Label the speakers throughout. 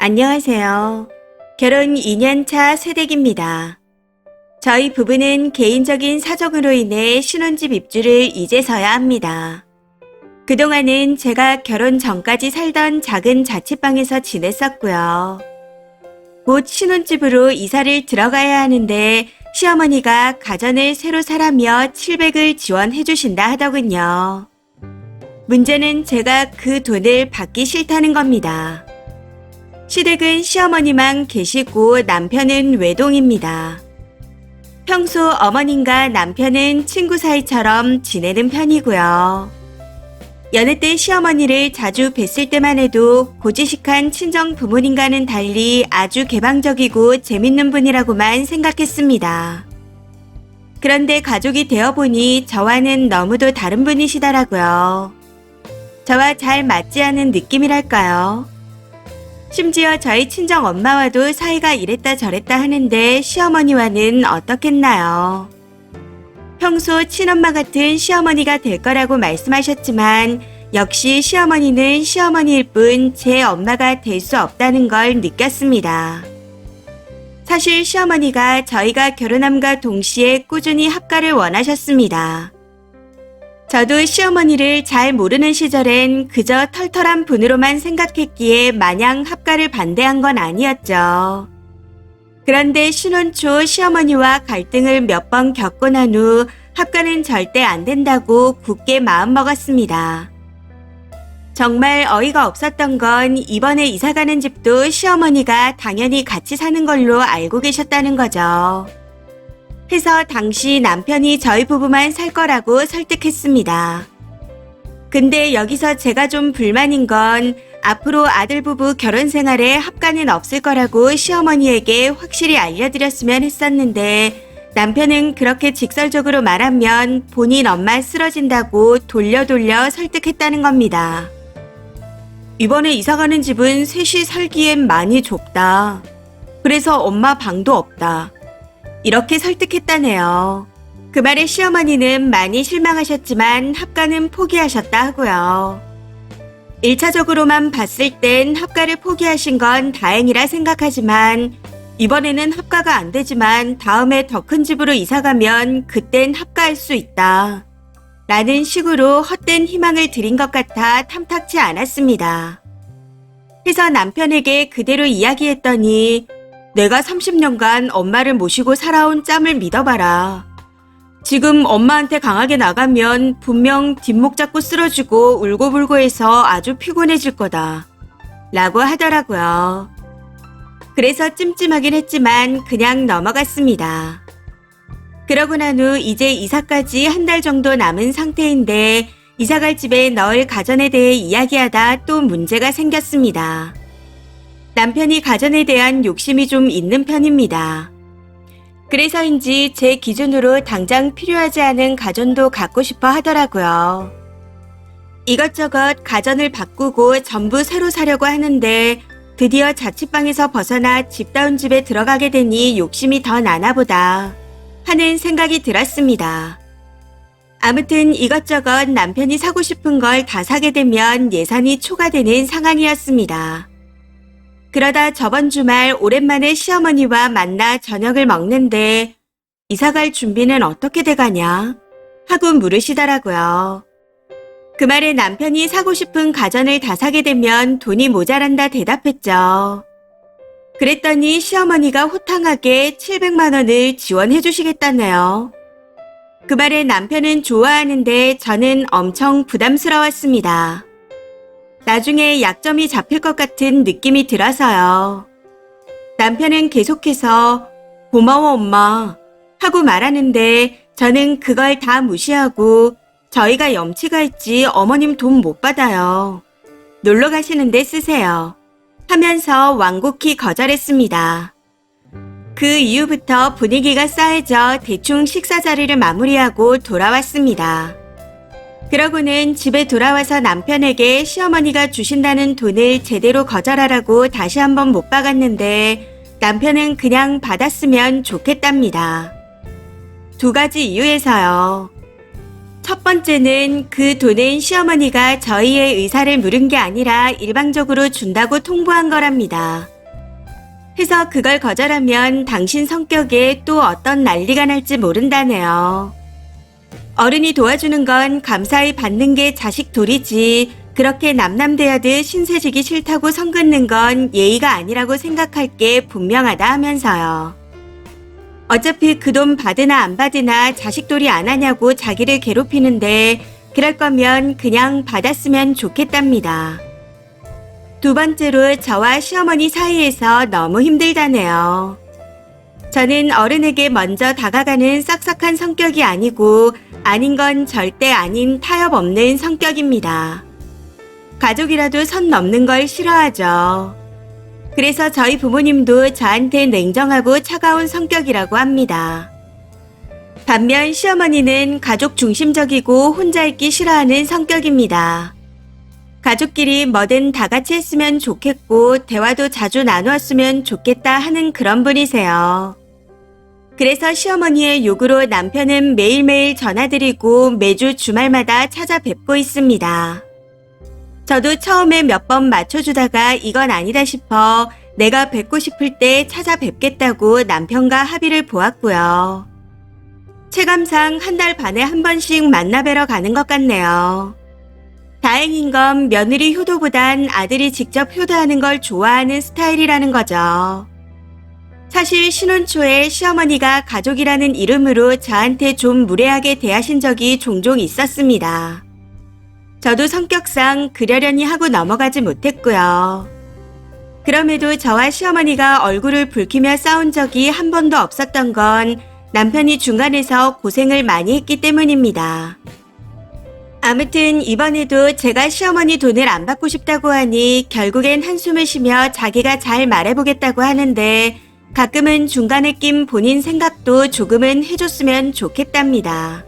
Speaker 1: 안녕하세요. 결혼 2년차 새댁입니다. 저희 부부는 개인적인 사정으로 인해 신혼집 입주를 이제서야 합니다. 그동안은 제가 결혼 전까지 살던 작은 자취방에서 지냈었고요. 곧 신혼집으로 이사를 들어가야 하는데 시어머니가 가전을 새로 사라며 700을 지원해 주신다 하더군요. 문제는 제가 그 돈을 받기 싫다는 겁니다. 시댁은 시어머니만 계시고 남편은 외동입니다. 평소 어머님과 남편은 친구 사이처럼 지내는 편이고요. 연애 때 시어머니를 자주 뵀을 때만 해도 고지식한 친정 부모님과는 달리 아주 개방적이고 재밌는 분이라고만 생각했습니다. 그런데 가족이 되어보니 저와는 너무도 다른 분이시더라고요. 저와 잘 맞지 않은 느낌이랄까요? 심지어 저희 친정 엄마와도 사이가 이랬다 저랬다 하는데 시어머니와는 어떻겠나요? 평소 친엄마 같은 시어머니가 될 거라고 말씀하셨지만 역시 시어머니는 시어머니일 뿐 제 엄마가 될 수 없다는 걸 느꼈습니다. 사실 시어머니가 저희가 결혼함과 동시에 꾸준히 합가를 원하셨습니다. 저도 시어머니를 잘 모르는 시절엔 그저 털털한 분으로만 생각했기에 마냥 합가를 반대한 건 아니었죠. 그런데 신혼 초 시어머니와 갈등을 몇 번 겪고 난 후 합가는 절대 안 된다고 굳게 마음먹었습니다. 정말 어이가 없었던 건 이번에 이사가는 집도 시어머니가 당연히 같이 사는 걸로 알고 계셨다는 거죠. 해서 당시 남편이 저희 부부만 살 거라고 설득했습니다. 근데 여기서 제가 좀 불만인 건 앞으로 아들 부부 결혼 생활에 합가는 없을 거라고 시어머니에게 확실히 알려드렸으면 했었는데 남편은 그렇게 직설적으로 말하면 본인 엄마 쓰러진다고 돌려 설득했다는 겁니다. 이번에 이사가는 집은 셋이 살기엔 많이 좁다. 그래서 엄마 방도 없다. 이렇게 설득했다네요. 그 말에 시어머니는 많이 실망하셨지만 합가는 포기하셨다 하고요. 1차적으로만 봤을 땐 합가를 포기하신 건 다행이라 생각하지만 이번에는 합가가 안 되지만 다음에 더 큰 집으로 이사가면 그땐 합가할 수 있다. 라는 식으로 헛된 희망을 드린 것 같아 탐탁지 않았습니다. 해서 남편에게 그대로 이야기했더니 내가 30년간 엄마를 모시고 살아온 짬을 믿어봐라. 지금 엄마한테 강하게 나가면 분명 뒷목 잡고 쓰러지고 울고불고 해서 아주 피곤해질 거다. 라고 하더라고요. 그래서 찜찜하긴 했지만 그냥 넘어갔습니다. 그러고 난 후 이제 이사까지 한 달 정도 남은 상태인데 이사갈 집에 넣을 가전에 대해 이야기하다 또 문제가 생겼습니다. 남편이 가전에 대한 욕심이 좀 있는 편입니다. 그래서인지 제 기준으로 당장 필요하지 않은 가전도 갖고 싶어 하더라고요. 이것저것 가전을 바꾸고 전부 새로 사려고 하는데 드디어 자취방에서 벗어나 집다운 집에 들어가게 되니 욕심이 더 나나 보다 하는 생각이 들었습니다. 아무튼 이것저것 남편이 사고 싶은 걸 다 사게 되면 예산이 초과되는 상황이었습니다. 그러다 저번 주말 오랜만에 시어머니와 만나 저녁을 먹는데 이사갈 준비는 어떻게 돼가냐? 하고 물으시더라고요. 그 말에 남편이 사고 싶은 가전을 다 사게 되면 돈이 모자란다 대답했죠. 그랬더니 시어머니가 호탕하게 700만 원을 지원해 주시겠다네요. 그 말에 남편은 좋아하는데 저는 엄청 부담스러웠습니다. 나중에 약점이 잡힐 것 같은 느낌이 들어서요. 남편은 계속해서 고마워 엄마 하고 말하는데 저는 그걸 다 무시하고 저희가 염치가 있지 어머님 돈 못 받아요. 놀러 가시는데 쓰세요. 하면서 완곡히 거절했습니다. 그 이후부터 분위기가 싸해져 대충 식사 자리를 마무리하고 돌아왔습니다. 그러고는 집에 돌아와서 남편에게 시어머니가 주신다는 돈을 제대로 거절하라고 다시 한번 못 박았는데 남편은 그냥 받았으면 좋겠답니다. 두 가지 이유에서요. 첫 번째는 그 돈은 시어머니가 저희의 의사를 물은 게 아니라 일방적으로 준다고 통보한 거랍니다. 해서 그걸 거절하면 당신 성격에 또 어떤 난리가 날지 모른다네요. 어른이 도와주는 건 감사히 받는 게 자식 도리지 그렇게 남남대하듯 신세지기 싫다고 선 긋는 건 예의가 아니라고 생각할 게 분명하다 하면서요. 어차피 그 돈 받으나 안 받으나 자식돌이 안 하냐고 자기를 괴롭히는데 그럴 거면 그냥 받았으면 좋겠답니다. 두 번째로 저와 시어머니 사이에서 너무 힘들다네요. 저는 어른에게 먼저 다가가는 싹싹한 성격이 아니고 아닌 건 절대 아닌 타협 없는 성격입니다. 가족이라도 선 넘는 걸 싫어하죠. 그래서 저희 부모님도 저한테 냉정하고 차가운 성격이라고 합니다. 반면 시어머니는 가족 중심적이고 혼자 있기 싫어하는 성격입니다. 가족끼리 뭐든 다 같이 했으면 좋겠고 대화도 자주 나누었으면 좋겠다 하는 그런 분이세요. 그래서 시어머니의 요구로 남편은 매일매일 전화드리고 매주 주말마다 찾아뵙고 있습니다. 저도 처음에 몇 번 맞춰주다가 이건 아니다 싶어 내가 뵙고 싶을 때 찾아뵙겠다고 남편과 합의를 보았고요. 체감상 한 달 반에 한 번씩 만나뵈러 가는 것 같네요. 다행인 건 며느리 효도보단 아들이 직접 효도하는 걸 좋아하는 스타일이라는 거죠. 사실 신혼 초에 시어머니가 가족이라는 이름으로 저한테 좀 무례하게 대하신 적이 종종 있었습니다. 저도 성격상 그러려니 하고 넘어가지 못했고요. 그럼에도 저와 시어머니가 얼굴을 붉히며 싸운 적이 한 번도 없었던 건 남편이 중간에서 고생을 많이 했기 때문입니다. 아무튼 이번에도 제가 시어머니 돈을 안 받고 싶다고 하니 결국엔 한숨을 쉬며 자기가 잘 말해보겠다고 하는데 가끔은 중간에 낀 본인 생각도 조금은 해줬으면 좋겠답니다.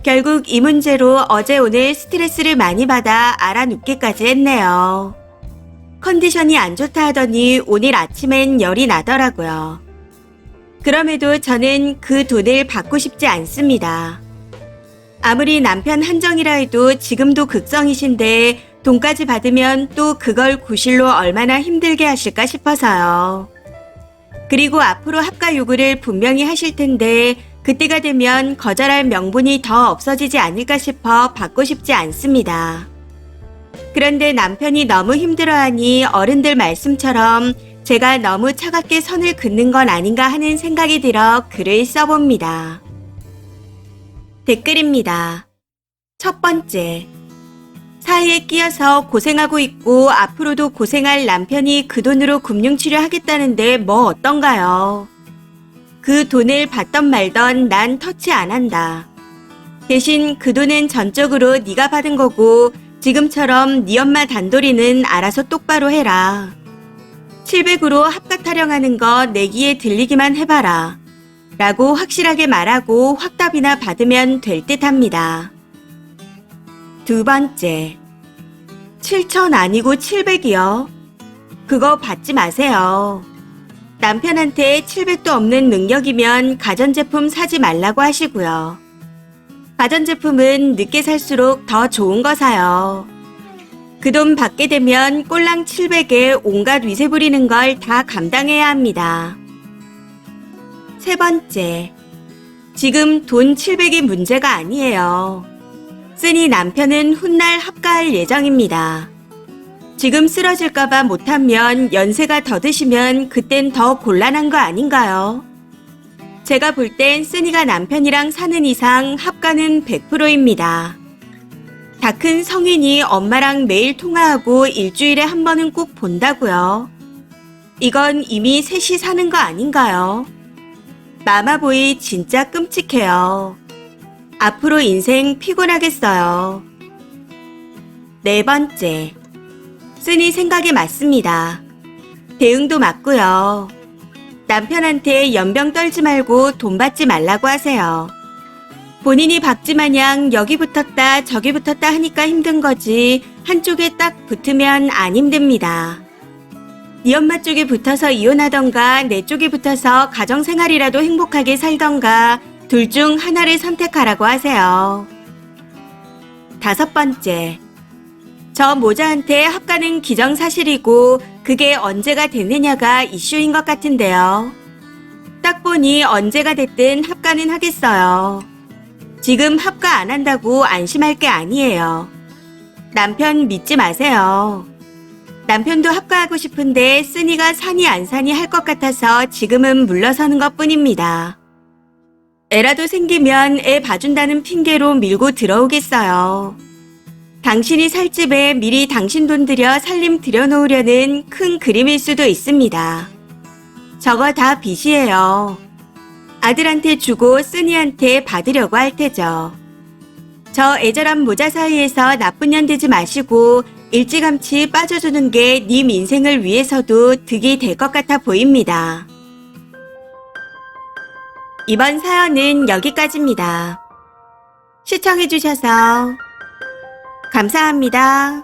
Speaker 1: 결국 이 문제로 어제 오늘 스트레스를 많이 받아 알아눕기까지 했네요. 컨디션이 안 좋다 하더니 오늘 아침엔 열이 나더라고요. 그럼에도 저는 그 돈을 받고 싶지 않습니다. 아무리 남편 한정이라 해도 지금도 극성이신데 돈까지 받으면 또 그걸 구실로 얼마나 힘들게 하실까 싶어서요. 그리고 앞으로 합가 요구를 분명히 하실 텐데 그때가 되면 거절할 명분이 더 없어지지 않을까 싶어 받고 싶지 않습니다. 그런데 남편이 너무 힘들어하니 어른들 말씀처럼 제가 너무 차갑게 선을 긋는 건 아닌가 하는 생각이 들어 글을 써봅니다. 댓글입니다. 첫 번째. 사이에 끼어서 고생하고 있고 앞으로도 고생할 남편이 그 돈으로 금융치료 하겠다는데 뭐 어떤가요? 그 돈을 받던 말던 난 터치 안 한다. 대신 그 돈은 전적으로 네가 받은 거고 지금처럼 네 엄마 단돌이는 알아서 똑바로 해라. 700으로 합가 타령하는 거 내 귀에 들리기만 해봐라. 라고 확실하게 말하고 확답이나 받으면 될 듯합니다. 두 번째. 7,000 아니고 700이요. 그거 받지 마세요. 남편한테 700도 없는 능력이면 가전제품 사지 말라고 하시고요. 가전제품은 늦게 살수록 더 좋은 거 사요. 그 돈 받게 되면 꼴랑 700에 온갖 위세 부리는 걸 다 감당해야 합니다. 세 번째. 지금 돈 700이 문제가 아니에요. 쓰니 남편은 훗날 합가할 예정입니다. 지금 쓰러질까봐 못하면 연세가 더 드시면 그땐 더 곤란한 거 아닌가요? 제가 볼 땐 쓰니가 남편이랑 사는 이상 합가는 100%입니다. 다 큰 성인이 엄마랑 매일 통화하고 일주일에 한 번은 꼭 본다고요. 이건 이미 셋이 사는 거 아닌가요? 마마보이 진짜 끔찍해요. 앞으로 인생 피곤하겠어요. 네 번째. 쓰니 생각이 맞습니다. 대응도 맞고요. 남편한테 연병 떨지 말고 돈 받지 말라고 하세요. 본인이 박쥐 마냥 여기 붙었다 저기 붙었다 하니까 힘든 거지 한쪽에 딱 붙으면 안 힘듭니다. 네 엄마 쪽에 붙어서 이혼하던가 내 쪽에 붙어서 가정생활이라도 행복하게 살던가 둘 중 하나를 선택하라고 하세요. 5번째. 저 모자한테 합가는 기정사실이고 그게 언제가 되느냐가 이슈인 것 같은데요. 딱 보니 언제가 됐든 합가는 하겠어요. 지금 합가 안 한다고 안심할 게 아니에요. 남편 믿지 마세요. 남편도 합가하고 싶은데 쓰니가 사니 안 사니 할 것 같아서 지금은 물러서는 것 뿐입니다. 애라도 생기면 애 봐준다는 핑계로 밀고 들어오겠어요. 당신이 살 집에 미리 당신 돈 들여 살림 들여놓으려는 큰 그림일 수도 있습니다. 저거 다 빚이에요. 아들한테 주고 쓰니한테 받으려고 할 테죠. 저 애절한 모자 사이에서 나쁜 년 되지 마시고 일찌감치 빠져주는 게 님 인생을 위해서도 득이 될 것 같아 보입니다. 이번 사연은 여기까지입니다. 시청해주셔서 감사합니다.